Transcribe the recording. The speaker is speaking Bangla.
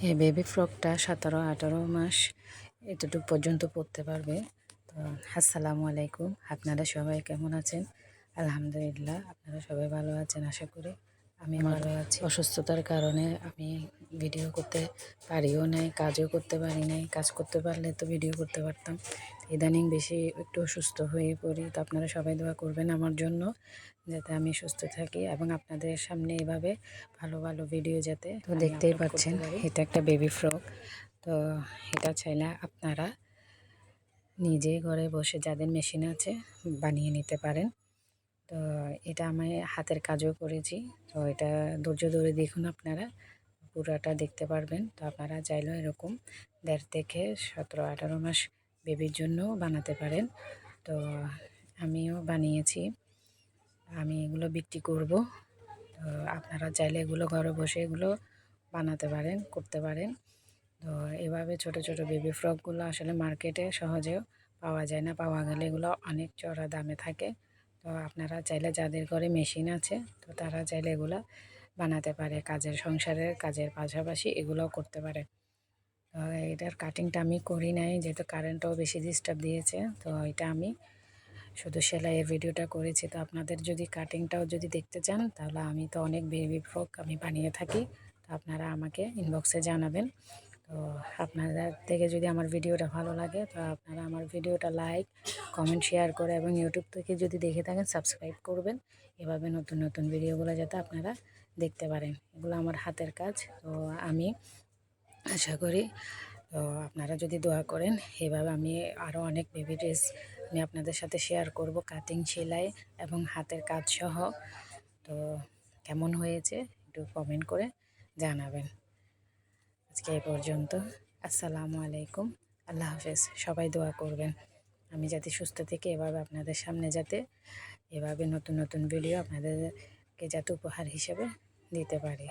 এই বেবি ফ্রকটা 17-18 মাস এতটুকু পর্যন্ত পরতে পারবে। তো আসসালামু আলাইকুম, আপনারা সবাই কেমন আছেন? আলহামদুলিল্লাহ, আপনারা সবাই ভালো আছেন আশা করি। আমি ভালো আছি। অসুস্থতার কারণে আমি ভিডিও করতে পারিও নাই, কাজও করতে পারি নাই। কাজ করতে পারলে তো ভিডিও করতে পারতাম। ইদানিং বেশি একটু অসুস্থ হয়ে পড়ি। তো আপনারা সবাই দোয়া করবেন আমার জন্য, যাতে আমি সুস্থ থাকি এবং আপনাদের সামনে এভাবে ভালো ভালো ভিডিও যাতে। তো দেখতেই পাচ্ছেন এটা একটা বেবি ফ্রক। তো এটা চাইলে আপনারা নিজে ঘরে বসে যাদের মেশিন আছে বানিয়ে নিতে পারেন। তো এটা আমি হাতের কাজও করেছি। তো এটা ধৈর্য ধরে দেখুন, আপনারা পুরাটা দেখতে পারবেন। তো আপনারা চাইলেও এরকম 1.5 থেকে 17-18 মাস বেবির জন্য বানাতে পারেন। তো আমিও বানিয়েছি, আমি এগুলো বিক্রি করব। তো আপনারা চাইলে এগুলো ঘরে বসে এগুলো বানাতে পারেন, করতে পারেন। তো এভাবে ছোট ছোট বেবি ফ্রকগুলো আসলে মার্কেটে সহজেও পাওয়া যায় না, পাওয়া গেলে এগুলো অনেক চড়া দামে থাকে। তো আপনারা চাইলে যাদের ঘরে মেশিন আছে তো তারা চাইলে এগুলো বানাতে পারে, সংসারের কাজের পাশাপাশি এগুলোও করতে পারে। তো এটার কাটিংটা আমি করি নাই, যেহেতু কারেন্টও বেশি ডিস্টার্ব দিয়েছে। তো এটা আমি শুধু সেলাইয়ের ভিডিওটা করেছি। তো আপনাদের যদি কাটিংটাও যদি দেখতে চান তাহলে আমি তো অনেক বেবি ফ্রক আমি বানিয়ে থাকি। তো আপনারা আমাকে ইনবক্সে জানাবেন। তো আপনাদের থেকে যদি আমার ভিডিওটা ভালো লাগে তো আপনারা আমার ভিডিওটা লাইক, কমেন্ট, শেয়ার করে এবং ইউটিউব থেকে যদি দেখে থাকেন সাবস্ক্রাইব করবেন। এভাবে নতুন নতুন ভিডিওগুলো যাতে আপনারা দেখতে পারেন। এগুলো আমার হাতের কাজ। তো আমি আশা করি তো আপনারা যদি দোয়া করেন, এভাবে আমি আরও অনেক বেবি ড্রেস আমি আপনাদের সাথে শেয়ার করব, কাটিং, সেলাই এবং হাতের কাজ সহ। তো কেমন হয়েছে একটু কমেন্ট করে জানাবেন। আজকে এই পর্যন্ত। আসসালামু আলাইকুম, আল্লাহ হাফেজ। সবাই দোয়া করবেন আমি যাতে সুস্থ থেকে এভাবে আপনাদের সামনে যাতে এভাবে নতুন নতুন ভিডিও আপনাদেরকে যাতে উপহার হিসেবে দিতে পারি।